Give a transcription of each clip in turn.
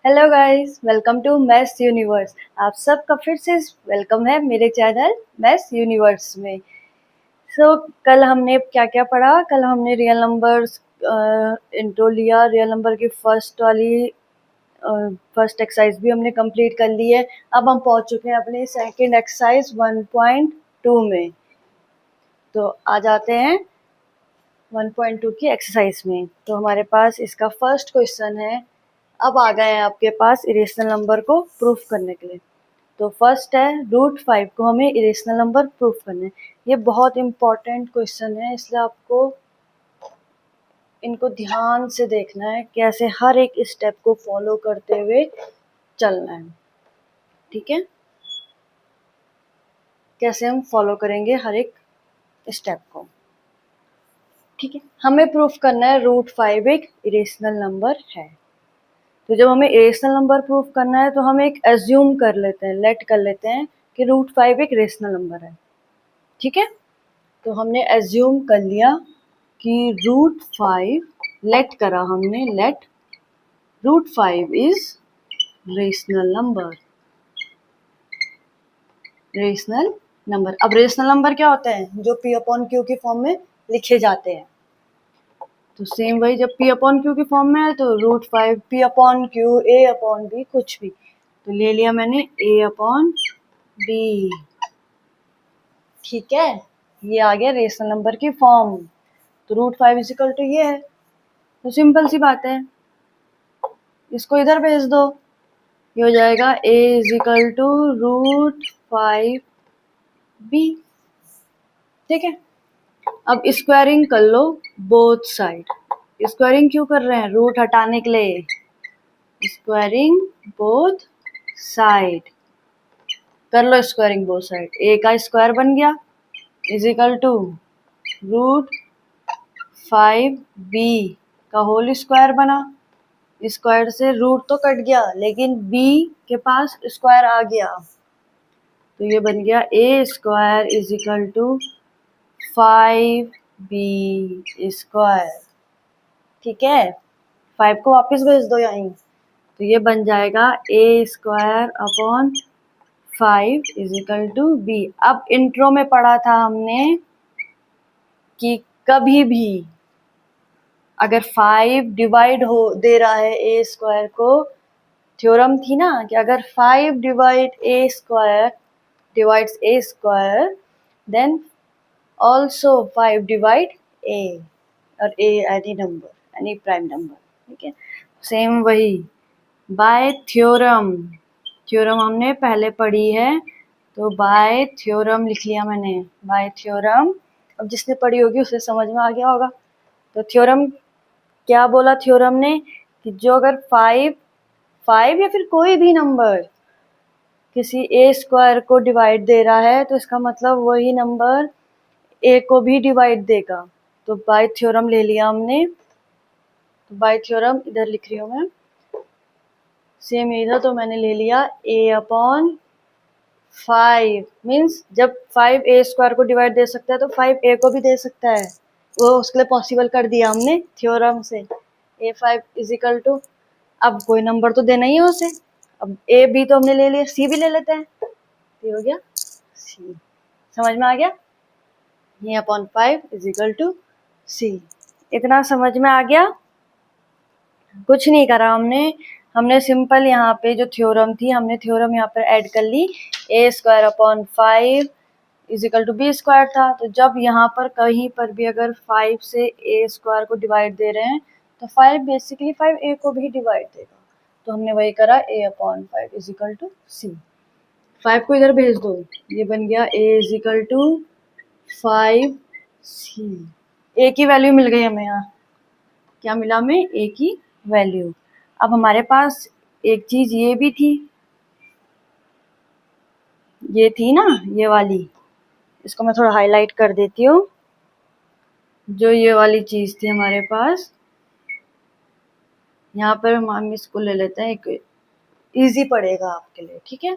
Hello guys, welcome to maths universe. आप सबका फिर से वेलकम है मेरे चैनल मैथ्स यूनिवर्स में। कल हमने क्या क्या पढ़ा? कल हमने रियल नंबर्स इंट्रो लिया, रियल नंबर की फर्स्ट एक्सरसाइज भी हमने कंप्लीट कर ली है। अब हम पहुंच चुके हैं अपने सेकंड एक्सरसाइज 1.2 में। तो आ जाते हैं 1.2 की एक्सरसाइज में। तो हमारे पास इसका फर्स्ट क्वेश्चन है। अब आ गए हैं आपके पास इरेशनल नंबर को प्रूफ करने के लिए। तो फर्स्ट है √5 को हमें इरेशनल नंबर प्रूफ करना है। ये बहुत इंपॉर्टेंट क्वेश्चन है, इसलिए आपको इनको ध्यान से देखना है, कैसे हर एक स्टेप को फॉलो करते हुए चलना है। ठीक है, कैसे हम फॉलो करेंगे हर एक स्टेप को। ठीक है, हमें प्रूफ करना है √5 एक इरेशनल नंबर है। तो जब हमें इरेशनल नंबर प्रूफ करना है तो हम एक एज्यूम कर लेते हैं, लेट कर लेते हैं कि √5 एक रेशनल नंबर है। ठीक है, तो हमने एज्यूम कर लिया कि √5 लेट करा हमने, let √5 is rational number. Rational number, अब रेशनल नंबर क्या होते हैं? जो P/Q की फॉर्म में लिखे जाते हैं। तो सेम वही, जब P/Q की फॉर्म में है तो √5 P/Q A/B कुछ भी, तो ले लिया मैंने A/B। ठीक है, ये आ गया रेशनल नंबर की फॉर्म। तो √5 इजिकल टू ये है। तो सिंपल सी बात है, इसको इधर भेज दो, ये हो जाएगा A इजिकल टू √5B। ठीक है, अब स्क्वायरिंग कर लो बोथ साइड। स्क्वायरिंग क्यों कर रहे हैं? रूट हटाने के लिए। स्क्वायरिंग बोथ साइड कर लो, स्क्वायरिंग बोथ साइड। ए का स्क्वायर बन गया इजिकल टू √5B का होल स्क्वायर बना। स्क्वायर से रूट तो कट गया, लेकिन b के पास स्क्वायर आ गया, तो ये बन गया a square is equal to 5b square. ठीक है, 5 को वापस भेज दो यहीं, तो ये बन जाएगा a square upon 5 is equal to b। अब इंट्रो में पढ़ा था हमने कि कभी भी अगर 5 डिवाइड हो दे रहा है a स्क्वायर को, थ्योरम थी ना कि अगर 5 divide a square divides a square, then also 5 divide a, और a any number, any prime number. ठीक है, सेम वही बाय थ्योरम। थ्योरम हमने पहले पढ़ी है, तो बाय थ्योरम लिख लिया मैंने, बाय थ्योरम। अब जिसने पढ़ी होगी उसे समझ में आ गया होगा। तो थ्योरम क्या बोला थ्योरम ने कि जो अगर 5 या फिर कोई भी नंबर किसी a स्क्वायर को डिवाइड दे रहा है, तो इसका मतलब वही नंबर a को भी डिवाइड देगा। तो बाय थ्योरम ले लिया हमने। तो बाय थ्योरम इधर लिख रही हूँ मैं, सेम इधर, तो मैंने ले लिया a/5 मीन्स जब 5 a स्क्वायर को डिवाइड दे सकता है तो 5 a को भी दे सकता है, वो उसके लिए पॉसिबल कर दिया हमने थ्योरम से। a5 इजिकल टू, अब कोई नंबर तो देना ही है उसे, अब a b तो हमने ले लिया, c भी ले लेते हैं, ये हो गया c। समझ में आ गया? ये अपॉन 5 इजिकल टू c। इतना समझ में आ गया? कुछ नहीं करा हमने सिंपल यहाँ पे जो थ्योरम थी, हमने थ्योरम यहाँ पर ऐड कर ली। a square upon 5 is equal to b square था, तो जब यहाँ पर कहीं पर भी अगर 5 से a स्क्वायर को डिवाइड दे रहे हैं, तो 5 बेसिकली 5a को भी डिवाइड देगा। तो हमने वही करा, a/5 इजिकल टू c। 5 को इधर भेज दो, ये बन गया a is equal to 5c। a की वैल्यू मिल गई हमें यहाँ। क्या मिला हमें? a की वैल्यू। अब हमारे पास एक चीज ये भी थी, ये थी ना ये वाली, इसको मैं थोड़ा हाईलाइट कर देती हूँ। जो ये वाली चीज थी हमारे पास, यहाँ पर हम इसको ले लेते हैं, एक इजी पड़ेगा आपके लिए। ठीक है,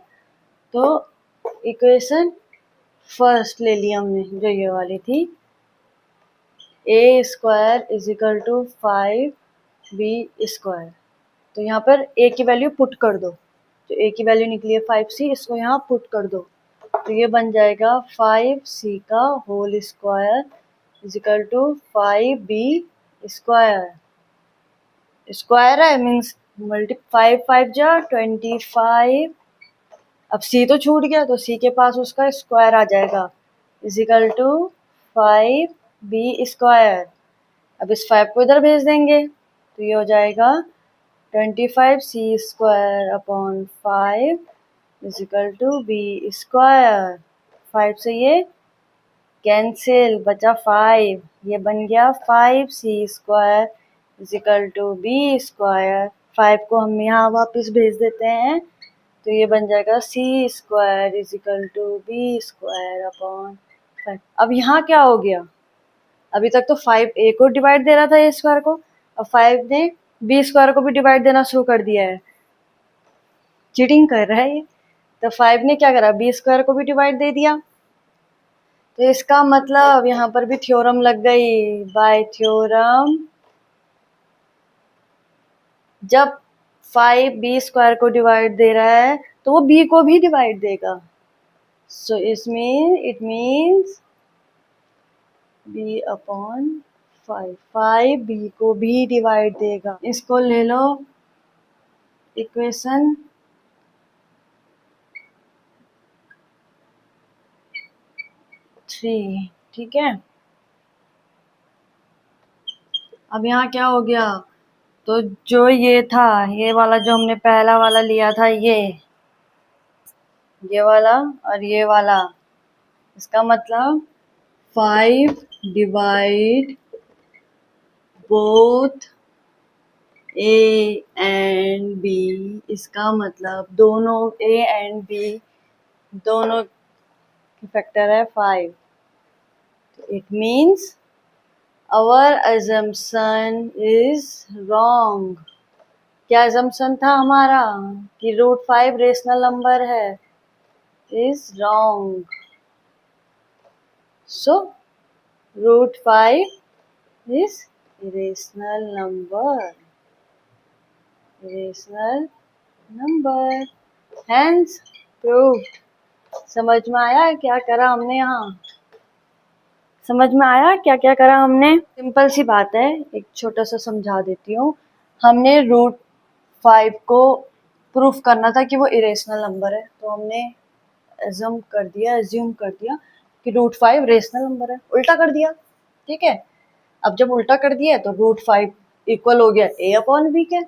तो इक्वेशन फर्स्ट ले लिया हमने, जो ये वाली थी, a square is equal to 5b square. तो यहाँ पर a की वैल्यू पुट कर दो, तो a की वैल्यू निकली है 5c, इसको यहाँ पुट कर दो, तो ये बन जाएगा 5c का whole square is equal to 5b square. Square है मीन्स मल्टीप्लाई 5 जा 25। अब c तो छूट गया, तो c के पास उसका स्क्वायर आ जाएगा is equal to 5b square. अब इस 5 को इधर भेज देंगे, तो ये हो जाएगा 25c square upon 5 is equal to b square. 5 से ये कैंसिल, बचा 5, ये बन गया 5c square is equal to b square. 5 को हम यहाँ वापस भेज देते हैं, तो ये बन जाएगा c square is equal to b square upon 5। अब यहाँ क्या हो गया, अभी तक तो 5 a को डिवाइड दे रहा था a स्क्वायर को, अब 5 ने b स्क्वायर को भी डिवाइड देना शुरू कर दिया है, चीटिंग कर रहा है ये। तो 5 ने क्या करा, b स्क्वायर को भी डिवाइड दे दिया, तो इसका मतलब यहाँ पर भी थ्योरम लग गई। बाय थ्योरम जब 5 b स्क्वायर को डिवाइड दे रहा है तो वो b को भी डिवाइड देगा, so it means b upon 5, 5 b को भी डिवाइड देगा। इसको ले लो इक्वेशन 3, ठीक है। अब यहाँ क्या हो गया, तो जो ये था, ये वाला जो हमने पहला वाला लिया था, ये वाला और ये वाला, इसका मतलब 5 divide both a and b, इसका मतलब दोनों a एंड b दोनों की फैक्टर है 5। It means our assumption is wrong. क्या assumption था हमारा कि √5 रेशनल नंबर है, is wrong. So √5 is irrational number, hence proved। समझ में आया क्या करा हमने यहाँ, समझ में आया क्या क्या करा हमने। सिंपल सी बात है, एक छोटा सा समझा देती हूँ। हमने √5 को प्रूफ करना था कि वो इरेशनल नंबर है, तो हमने एज्यूम कर दिया कि √5 रेशनल नंबर है, उल्टा कर दिया, ठीक है। अब जब उल्टा कर दिया तो √5 इक्वल हो गया a अपॉन बी के,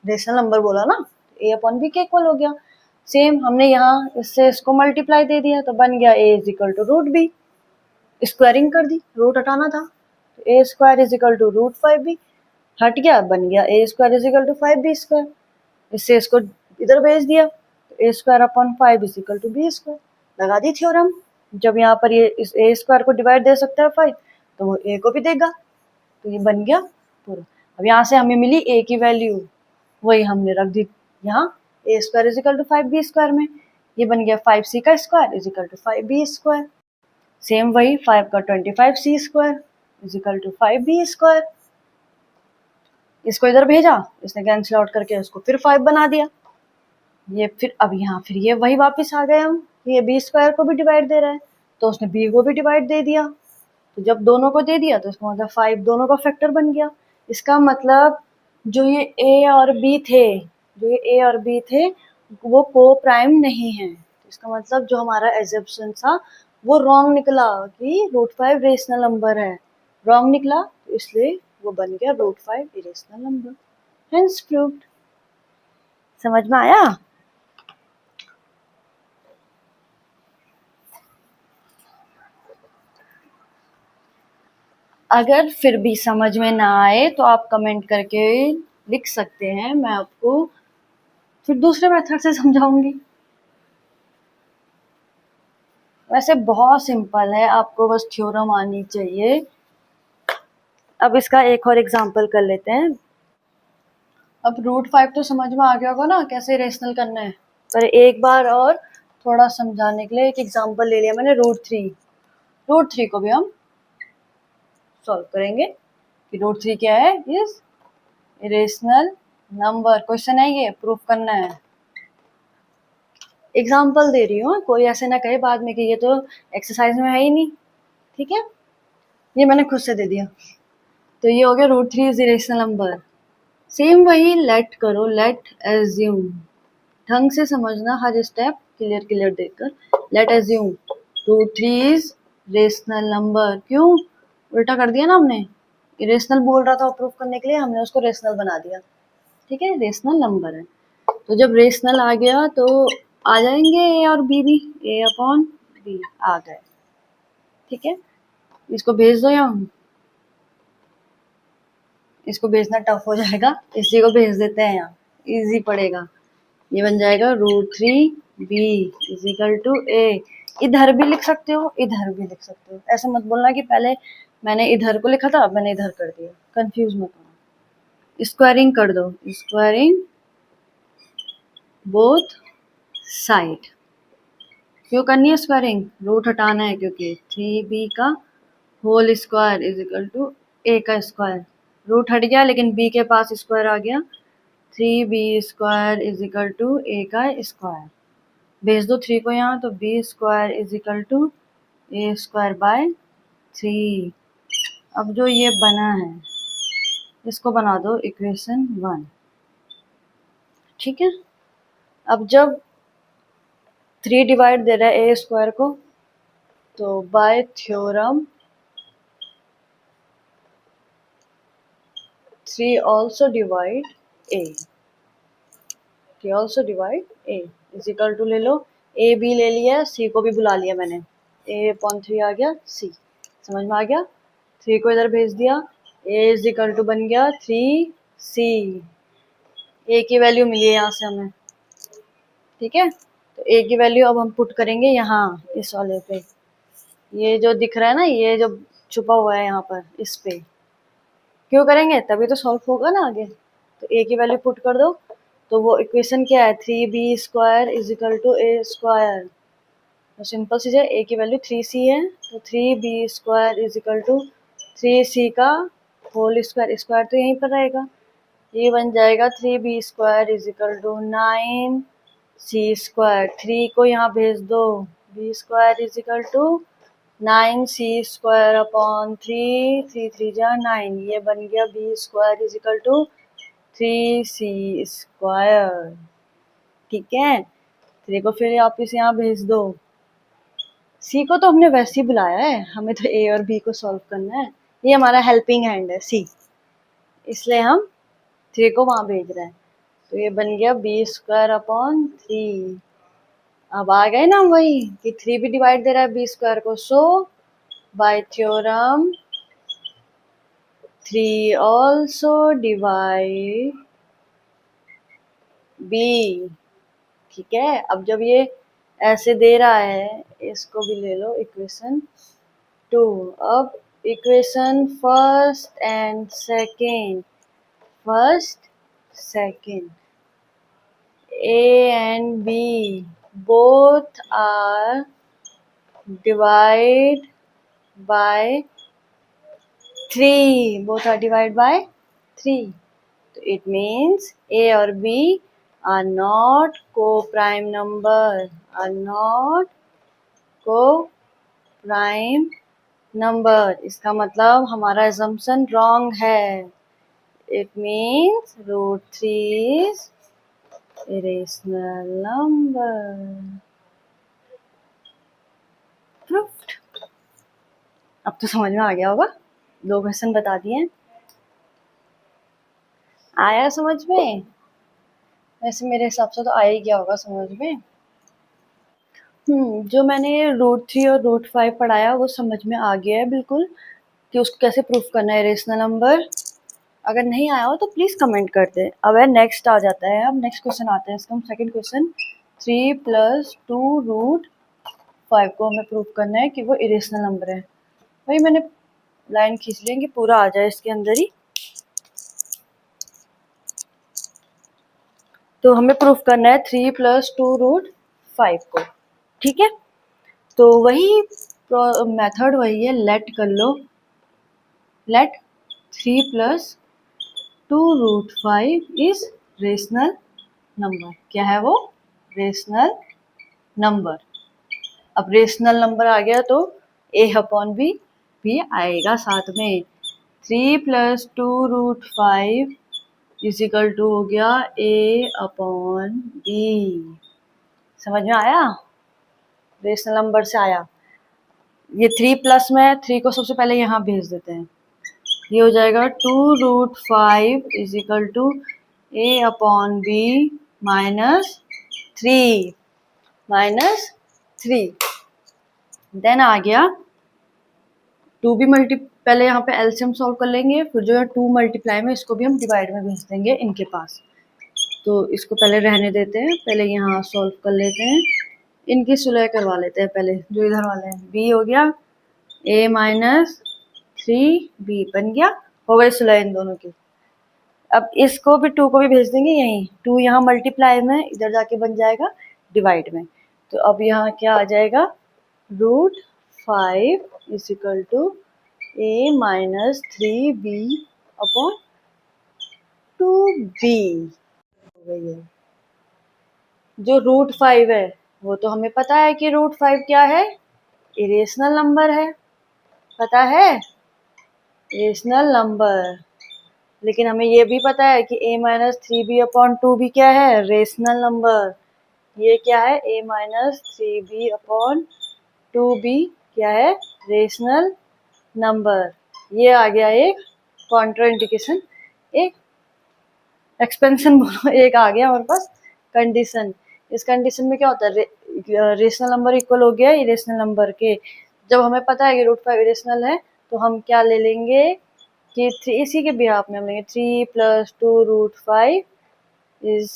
रेशनल नंबर बोला ना, a अपॉन बी के इक्वल हो गया। सेम हमने यहाँ इससे इसको मल्टीप्लाई दे दिया, तो बन गया a is equal to √b, squaring कर दी, रूट हटाना था, तो a square is equal to √5b हट गया, बन गया a square is equal to 5b square. इससे इसको इधर भेज दिया, तो a square upon 5 is equal to b square, लगा दी थ्योरम। जब यहाँ पर ये इस a स्क्वायर को डिवाइड दे सकता है 5, तो वो a को भी देगा, तो ये बन गया पूरा। अब यहाँ से हमें मिली a की वैल्यू, वही हमने रख दी यहाँ a square is equal to 5b square में, ये बन गया 5c का square is equal to 5b square. Same वही 5 का 25c square is equal to 5b square. इसको इधर भेजा, इसने कैंसिल आउट करके उसको फिर 5 बना दिया, ये फिर अब यहाँ फिर ये वही वापस आ गए हम, ये b स्क्वायर को भी डिवाइड दे रहा है, तो उसने b को भी डिवाइड दे दिया, तो जब दोनों को दे दिया तो इसका मतलब 5 दोनों का फैक्टर बन गया। इसका मतलब जो ये a और b थे वो को प्राइम नहीं है, इसका मतलब जो हमारा एजम्पशन था वो रॉन्ग निकला कि √5 रेशनल नंबर है, रॉन्ग निकला, तो इसलिए वो बन गया √5 इरेशनल नंबर, हेंस प्रूव्ड। समझ में आया। अगर फिर भी समझ में ना आए तो आप कमेंट करके लिख सकते हैं, मैं आपको फिर दूसरे मेथड से समझाऊंगी। वैसे बहुत सिंपल है, आपको बस थ्योरम आनी चाहिए। अब इसका एक और एग्जांपल कर लेते हैं। अब √5 तो समझ में आ गया होगा ना कैसे रेशनल करना है, पर एक बार और थोड़ा समझाने के लिए एक एग्जांपल ले लिया मैंने √3 को भी हम सॉल्व करेंगे कि √3 क्या है, इज इरेशनल नंबर क्वेश्चन है, ये प्रूफ करना है। एग्जाम्पल दे रही हूँ, कोई ऐसे ना कहे बाद में कि ये तो एक्सरसाइज में है ही नहीं, ठीक है। ये मैंने खुद से दे दिया। तो ये हो गया √3 इज इरेशनल नंबर। सेम वही लेट करो, लेट एज्यूम, ढंग से समझना हर स्टेप, क्लियर क्लियर देखकर। Late assume √3 is rational number. क्यों उल्टा कर दिया ना हमने, इरेशनल बोल रहा था प्रूफ करने के लिए, हमने उसको रेशनल बना दिया, ठीक है। रेशनल नंबर है, तो जब रेशनल आ गया तो आ जाएंगे ए और बी भी, ए अपॉन बी आ गए, ठीक है। इसको भेज दो यहाँ, इसको भेजना टफ हो जाएगा, इसी को भेज देते हैं यहाँ, इजी पड़ेगा। ये बन जाएगा √3 बी इज इक्वल टू ए। इधर भी लिख सकते हो, इधर भी लिख सकते हो, ऐसे मत बोलना कि पहले मैंने इधर को लिखा था अब मैंने इधर कर दिया, कंफ्यूज मत होना। स्क्वायरिंग कर दो, स्क्वायरिंग बोथ साइड। क्यों करनी है स्क्वायरिंग, रूट हटाना है, क्योंकि 3b का whole square is equal to A का स्क्वायर। रूट हट गया लेकिन b के पास स्क्वायर आ गया, 3b square is equal to A का स्क्वायर। भेज दो 3 को यहाँ, तो b square is equal to A square by 3। अब जो ये बना है इसको बना दो इक्वेशन 1, ठीक है। अब जब 3 डिवाइड दे रहा है ए स्क्वायर को, तो by theorem 3 also divide a, 3 also divide a is equal to ले लो, a b ले लिया, c को भी बुला लिया मैंने, a अपॉन 3 आ गया, c समझ में आ गया। 3 को इधर भेज दिया, a इज इक्वल टू बन गया 3c, a की वैल्यू मिली है यहाँ से हमें, ठीक है। तो a की वैल्यू अब हम पुट करेंगे यहाँ इस वाले पे, ये जो दिख रहा है ना, ये जो छुपा हुआ है यहाँ पर, इस पे क्यों करेंगे, तभी तो सॉल्व होगा ना आगे। तो a की वैल्यू पुट कर दो, तो वो इक्वेशन क्या है, 3b square is equal to A square. तो सिंपल सी है, a की वैल्यू 3c है, तो 3b square is equal to 3c का होल स्क्वायर, स्क्वायर तो यहीं पर रहेगा, ये बन जाएगा 3b square is equal to 9c square. 3 को यहाँ भेज दो, b square is equal to 9c square upon 3, 3 3 जा 9, ये बन गया b square is equal to 3c square, ठीक है। 3 को फिर वापिस यहाँ भेज दो, c को तो हमने वैसे ही बुलाया है, हमें तो a और b को सॉल्व करना है, ये हमारा हेल्पिंग हैंड है c, इसलिए हम 3 को वहां भेज रहे हैं। तो ये बन गया b स्क्वायर अपॉन 3। अब आ गए ना वही कि 3 भी डिवाइड दे रहा है b स्क्वायर को, सो bye theorem 3 also divide b, ठीक है। अब जब ये ऐसे दे रहा है, इसको भी ले लो इक्वेशन 2। अब equation first and second, first second, a and b both are divide by 3, both are divided by 3, so it means a और b are not co-prime number, are not co-prime number। इसका मतलब हमारा assumption wrong है, it means √3 is irrational number, proved। अब तो समझ में आ गया होगा, 2 क्वेश्चन बता दिए, आया समझ में, वैसे मेरे हिसाब से तो आ ही गया होगा समझ में। जो मैंने √3 और √5 पढ़ाया वो समझ में आ गया है बिल्कुल, कि उसको कैसे प्रूफ करना है रेशनल नंबर। अगर नहीं आया हो तो प्लीज कमेंट कर दे। अब है नेक्स्ट आ जाता है, अब नेक्स्ट क्वेश्चन आता है, इसका हम सेकंड क्वेश्चन 3 + 2 √5 को हमें प्रूफ करना है कि वो इरेशनल नंबर है। भाई मैंने लाइन खींच ली कि पूरा आ जाए इसके अंदर ही, तो हमें प्रूफ करना है 3 + 2 √5 को, ठीक है। तो वही मेथड वही है, लेट कर लो, लेट 3 + 2 √5 इज रेशनल नंबर। क्या है वो? Rational number. अब रेशनल नंबर आ गया तो a अपॉन बी भी आएगा साथ में। 3 + 2√5 इजिकल टू हो गया a अपॉन बी। समझ में आया? रेशनल नंबर से आया। ये 3 प्लस में 3 को सबसे पहले यहाँ भेज देते हैं। ये हो जाएगा 2√5 equal to a upon B -3 then आ गया 2 भी पहले यहाँ पे एलसीएम सॉल्व कर लेंगे, फिर जो है 2 मल्टीप्लाई में इसको भी हम डिवाइड में भेज देंगे इनके पास। तो इसको पहले रहने देते हैं, पहले यहाँ सॉल्व कर लेते हैं, इनकी सुलह करवा लेते हैं पहले जो इधर वाले हैं। b हो गया a - 3b बन गया, हो गई सुलह इन दोनों की। अब इसको भी 2 को भी भेज देंगे यहीं, 2 यहाँ मल्टीप्लाई में इधर जाके बन जाएगा डिवाइड में। तो अब यहाँ क्या आ जाएगा √5 is equal to a - 3b upon 2b हो गई है। जो √5 है वो तो हमें पता है कि √5 क्या है? इरेशनल नंबर है, पता है? Irrational number. लेकिन हमें ये भी पता है कि a - 3b अपॉन 2b क्या है? Rational number. ये क्या है? a - 3b अपॉन 2b क्या है? Rational number. ये आ गया एक कॉन्ट्राइंडिकेशन, एक एक्सपेंशन बोलो, एक आ गया हमारे पास कंडीशन। इस कंडीशन में क्या होता है? रेशनल नंबर इक्वल हो गया इरेशनल नंबर के। जब हमें पता है कि √5 इरेशनल है तो हम क्या ले लेंगे कि 3 इसी के बिहाफ में हम लेंगे 3 + 2√5 इज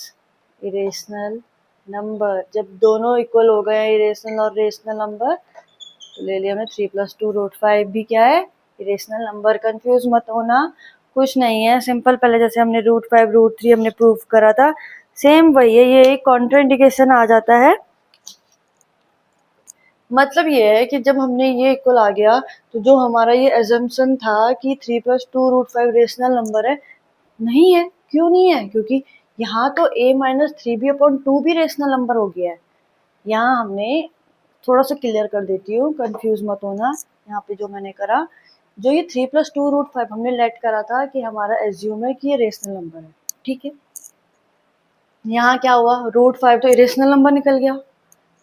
इरेशनल नंबर। जब दोनों इक्वल हो गए इरेशनल और रेशनल नंबर तो ले लिया हमने 3 + 2√5 भी क्या है? Irrational number. कंफ्यूज मत होना, कुछ नहीं है, सिंपल। पहले जैसे हमने √5 √3 हमने प्रूफ करा था, सेम वही है। ये एक कॉन्ट्राइंडिकेशन आ जाता है। मतलब ये है कि जब हमने ये इक्वल आ गया तो जो हमारा ये एजम्पशन था कि 3 + 2√5 रेशनल नंबर है, नहीं है। क्यों नहीं है? क्योंकि यहाँ तो a - 3b अपॉन 2 भी रेशनल नंबर हो गया है। यहाँ हमने थोड़ा सा क्लियर कर देती हूँ, कंफ्यूज मत होना। यहाँ पे जो मैंने करा, जो ये 3 + 2√5 हमने लेट करा था कि हमारा एज्यूम है कि ये रेशनल नंबर है, ठीक है। यहाँ क्या हुआ? √5 तो इरेशनल नंबर निकल गया,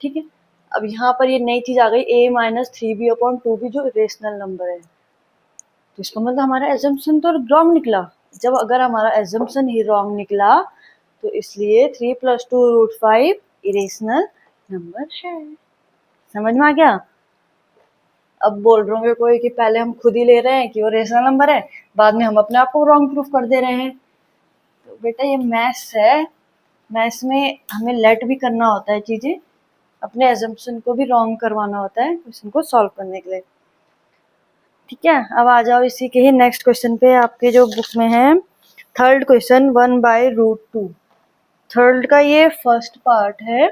ठीक है। अब यहाँ पर ये नई चीज आ गई a - 3b अपॉन 2b जो रेशनल नंबर है। तो इसका मतलब हमारा एजम्पशन तो रॉन्ग निकला। जब अगर हमारा एजम्पशन ही रॉन्ग निकला तो इसलिए 3 + 2√5 इरेशनल नंबर है। समझ में आ गया? अब बोल रहे होंगे कोई कि पहले हम खुद ही ले रहे हैं कि वो रेशनल नंबर है, बाद में हम अपने आप को रॉन्ग प्रूफ कर दे रहे हैं। तो बेटा ये मैथ्स है, मैथ्स में हमें लेट भी करना होता है चीजें, अपने एजम्पशन को भी रॉन्ग करवाना होता है क्वेश्चन को सॉल्व करने के लिए, ठीक है। अब आ जाओ इसी के ही नेक्स्ट क्वेश्चन पे। आपके जो बुक में है थर्ड क्वेश्चन 1/√2। थर्ड का ये फर्स्ट पार्ट है,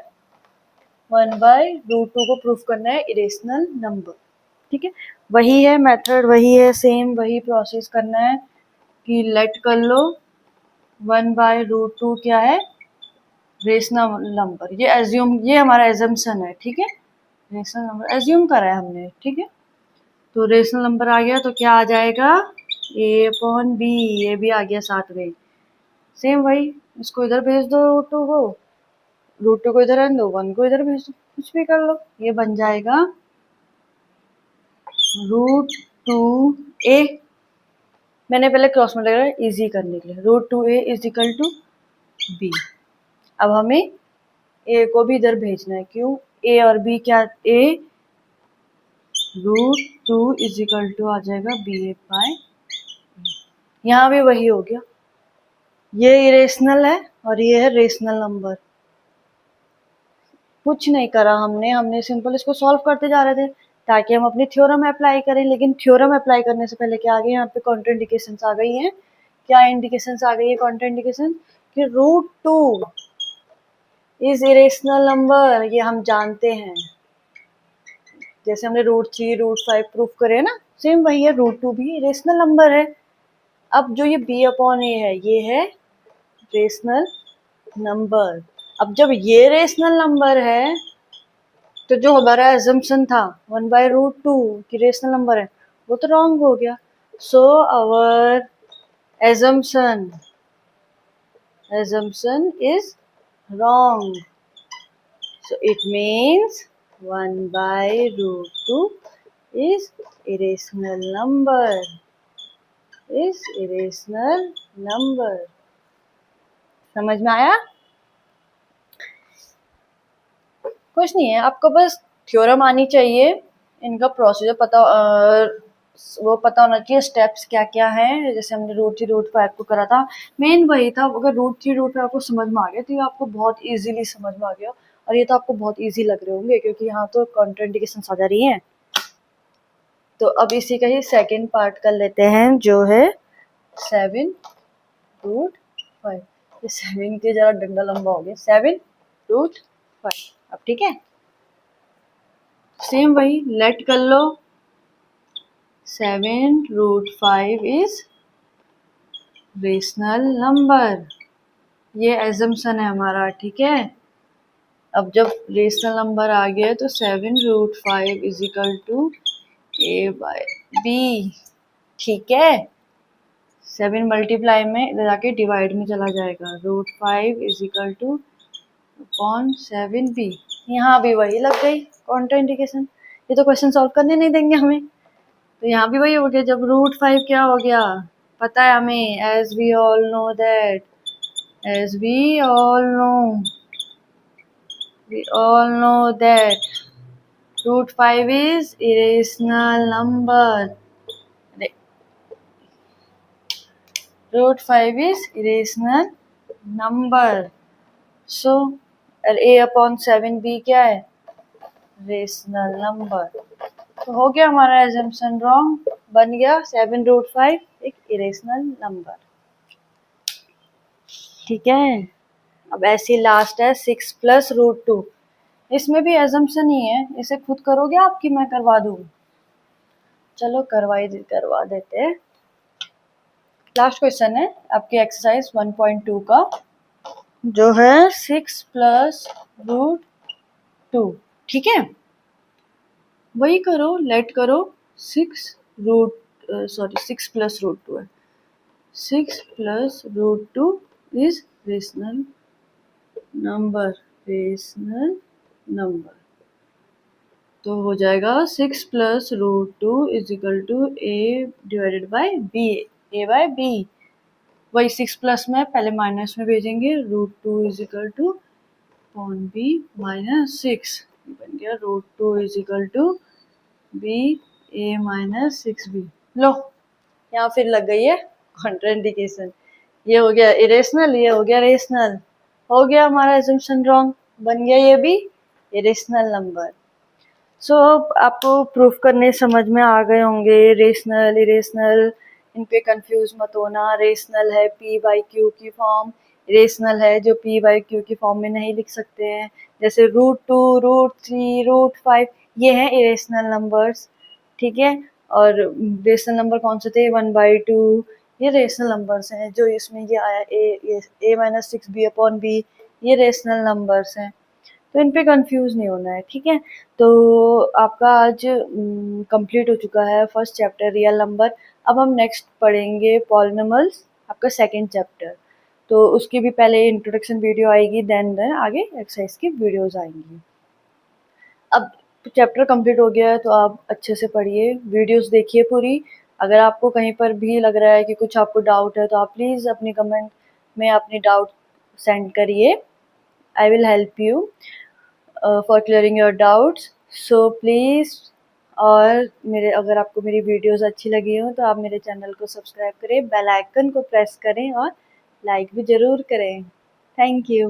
1/√2 को प्रूफ करना है इरेशनल नंबर, ठीक है। वही है मेथड, वही है, सेम वही प्रोसेस करना है कि लेट कर लो 1/√2 क्या है? Rational number. ये एज्यूम, ये हमारा एजम्पशन है, ठीक है। रेशनल नंबर एज्यूम करा है हमने, ठीक है। तो रेशनल नंबर आ गया तो क्या आ जाएगा? a upon b। ये भी आ गया साथ में, सेम वही। इसको इधर भेज दो √2 को, √2 को इधर रहने दो, 1 को इधर भेज दो, कुछ भी कर लो। ये बन जाएगा √2a। मैंने पहले क्रॉस मल्टीप्लाई इजी करने के लिए, √2a इजिकल टू b। अब हमें a को भी इधर भेजना है, क्यों? a और b क्या? a √2 इजिकल टू आ जाएगा ba/, यहाँ भी वही हो गया। ये इरेशनल है और ये है रेशनल नंबर। कुछ नहीं करा हमने सिंपल इसको सॉल्व करते जा रहे थे ताकि हम अपनी थ्योरम अप्लाई करें। लेकिन थ्योरम अप्लाई करने से पहले क्या आ गया? यहाँ पे कॉन्ट्राइंडिकेशंस आ गई हैं। क्या इंडिकेशंस आ गई है? कॉन्ट्राइंडिकेशन कि √2 इज इरेशनल नंबर, ये हम जानते हैं। जैसे हमने √3 √5 प्रूफ करे ना, सेम वही है, √2 भी इरेशनल नंबर है। अब जो ये b/a है, ये है रेशनल नंबर। अब जब ये रेशनल नंबर है तो जो हमारा एजम्पशन था 1/√2 कि रेशनल नंबर है वो तो रॉन्ग हो गया। So our assumption is wrong. So it means 1/√2 is irrational number. समझ में आया? कुछ नहीं है, आपको बस थ्योरम आनी चाहिए, इनका प्रोसीजर पता वो पता होना चाहिए, स्टेप्स क्या क्या हैं। जैसे हमने √3 √5 को करा था, मेन वही था। अगर √3 आपको समझ में आ गया तो ये आपको बहुत इजीली समझ में आ गया, और ये तो आपको बहुत इजी लग रहे होंगे क्योंकि यहाँ तो कॉन्ट्राइंडिकेशंस आ जा रही हैं। तो अब इसी का ही सेकेंड पार्ट कर लेते हैं जो है 7√5। ये 7 के जरा डंडा लंबा हो गया, 7√5। अब ठीक है, सेम वही लेट कर लो। 7√5 इज रेशनल नंबर, ये एजम्पशन है हमारा, ठीक है। अब जब रेशनल नंबर आ गया तो 7√5 इज इक्वल टू a/b, ठीक है। 7 मल्टीप्लाई में इधर जाके डिवाइड में चला जाएगा, √5 is equal to upon 7b। यहाँ भी वही लग गई कॉन्ट्राइंडिकेशन, ये तो क्वेश्चन सॉल्व करने नहीं देंगे हमें। तो यहाँ भी वही हो गया, जब √5 क्या हो गया पता है हमें, as we all know that √5 is irrational number. √5 is irrational number. So a/7b क्या है, रेशनल नंबर। तो हो गया हमारा एजम्पशन रॉन्ग, बन गया 7√5 एक इरेशनल नंबर, ठीक है। अब ऐसी लास्ट है 6 + √2, इसमें भी एजम्पशन ही है। इसे खुद करोगे आपकी मैं करवा दूँ? चलो करवा देते हैं। लास्ट क्वेश्चन है आपकी एक्सरसाइज 1.2 का, जो है 6 + √2, ठीक है। वही करो, लेट करो, 6 + √2 है। 6 + √2 इज रेशनल नंबर, तो हो जाएगा 6 + √2 is equal to a/b, a/b। वही 6 प्लस में पहले माइनस में भेजेंगे, √2 is equal to upon b -6, बन गया √2 is equal to b a - 6b। लो यहाँ फिर लग गई है कॉन्ट्राइंडिकेशन, ये हो गया इरेशनल, ये हो गया रेशनल, हो गया हमारा एजम्पशन रॉन्ग, बन गया ये भी इरेशनल नंबर। सो आपको प्रूफ करने समझ में आ गए होंगे, रेशनल इरेशनल इन पे कंफ्यूज मत होना। रेशनल है p/q की फॉर्म, रेशनल है जो p/q की फॉर्म में नहीं लिख सकते हैं, जैसे √2 √3 √5, ये हैं इरेशनल नंबर्स, ठीक है। और रेशनल नंबर कौन से थे, 1/2, ये रेशनल नंबर्स हैं। जो इसमें ये आया a - 6b अपॉन b, ये रेशनल नंबर्स हैं। तो इन पे कंफ्यूज नहीं होना है, ठीक है। तो आपका आज कंप्लीट हो चुका है फर्स्ट चैप्टर रियल नंबर। अब हम नेक्स्ट पढ़ेंगे पॉलिनॉमियल्स, आपका सेकंड चैप्टर। तो उसकी भी पहले इंट्रोडक्शन वीडियो आएगी, देन आगे एक्सरसाइज की वीडियोस आएंगी। अब चैप्टर कंप्लीट हो गया है तो आप अच्छे से पढ़िए, वीडियोस देखिए पूरी। अगर आपको कहीं पर भी लग रहा है कि कुछ आपको डाउट है तो आप प्लीज़ अपनी कमेंट में अपनी डाउट सेंड करिए, I will help you for clearing your doubts. So please, और अगर आपको मेरी वीडियोस अच्छी लगी हो तो आप मेरे चैनल को सब्सक्राइब करें, बेल आइकन को प्रेस करें और लाइक भी ज़रूर करें। Thank you.